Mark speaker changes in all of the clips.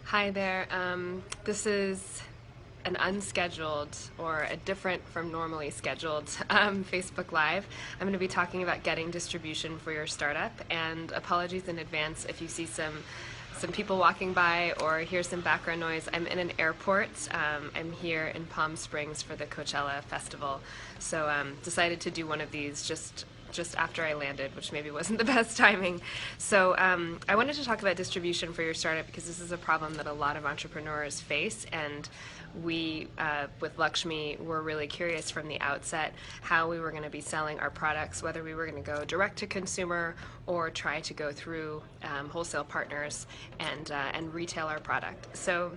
Speaker 1: Hi there. This is an unscheduled or a different from normally scheduled Facebook Live. I'm going to be talking about getting distribution for your startup, and apologies in advance if you see some people walking by or hear some background noise. I'm in an airport. I'm here in Palm Springs for the Coachella Festival, so decided to do one of these just after I landed, which maybe wasn't the best timing. So I wanted to talk about distribution for your startup because this is a problem that a lot of entrepreneurs face, and we, with Lakshmi, were really curious from the outset how we were going to be selling our products, whether we were going to go direct to consumer or try to go through wholesale partners and retail our product. So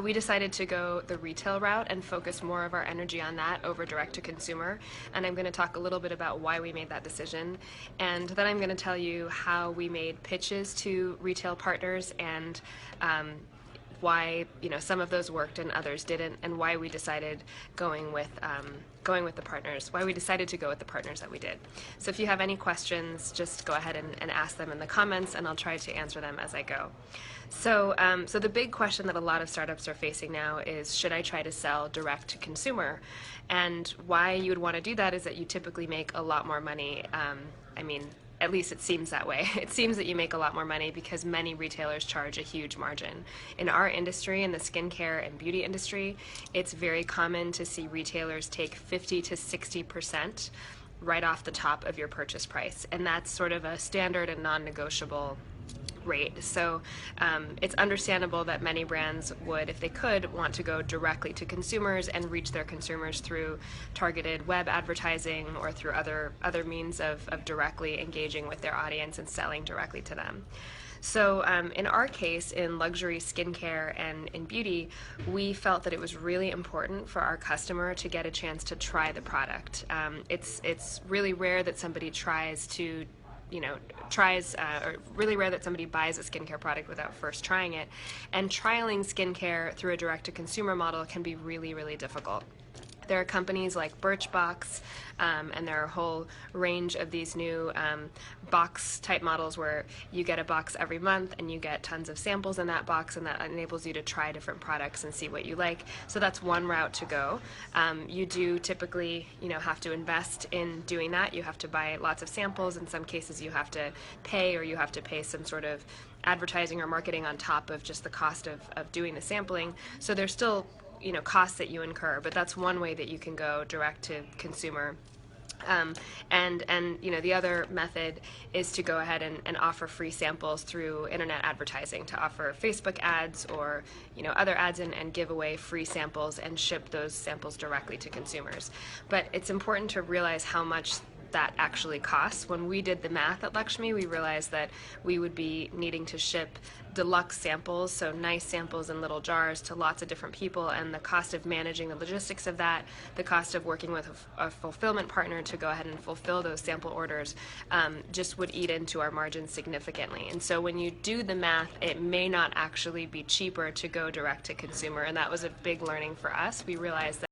Speaker 1: we decided to go the retail route and focus more of our energy on that over direct to consumer. And I'm going to talk a little bit about why we made that decision. And then I'm going to tell you how we made pitches to retail partners and why some of those worked and others didn't, and why we decided going with the partners, why we decided to go with the partners that we did. So if you have any questions, just go ahead and ask them in the comments, and I'll try to answer them as I go. So the big question that a lot of startups are facing now is, should I try to sell direct to consumer? And why you would want to do that is that you typically make a lot more money. At least it seems that way. It seems that you make a lot more money because many retailers charge a huge margin. In our industry, in the skincare and beauty industry, it's very common to see retailers take 50 to 60% right off the top of your purchase price. And that's sort of a standard and non-negotiable rate. So it's understandable that many brands would, if they could, want to go directly to consumers and reach their consumers through targeted web advertising or through other means of directly engaging with their audience and selling directly to them. So in our case, in luxury skincare and in beauty, we felt that it was really important for our customer to get a chance to try the product. It's really rare that somebody or really rare that somebody buys a skincare product without first trying it. And trialing skincare through a direct-to-consumer model can be really, really difficult. There are companies like Birchbox, and there are a whole range of these new box type models where you get a box every month and you get tons of samples in that box, and that enables you to try different products and see what you like. So that's one route to go. You do typically have to invest in doing that. You have to buy lots of samples. In some cases you have to pay, or you have to pay some sort of advertising or marketing on top of just the cost of doing the sampling. So there's still costs that you incur, but that's one way that you can go direct to consumer. And the other method is to go ahead and offer free samples through internet advertising, to offer Facebook ads or other ads and give away free samples and ship those samples directly to consumers. But it's important to realize how much that actually costs. When we did the math at Lakshmi, we realized that we would be needing to ship deluxe samples, so nice samples in little jars, to lots of different people, and the cost of managing the logistics of that, the cost of working with a fulfillment partner to go ahead and fulfill those sample orders, just would eat into our margins significantly. And so when you do the math, it may not actually be cheaper to go direct to consumer, and that was a big learning for us. We realized that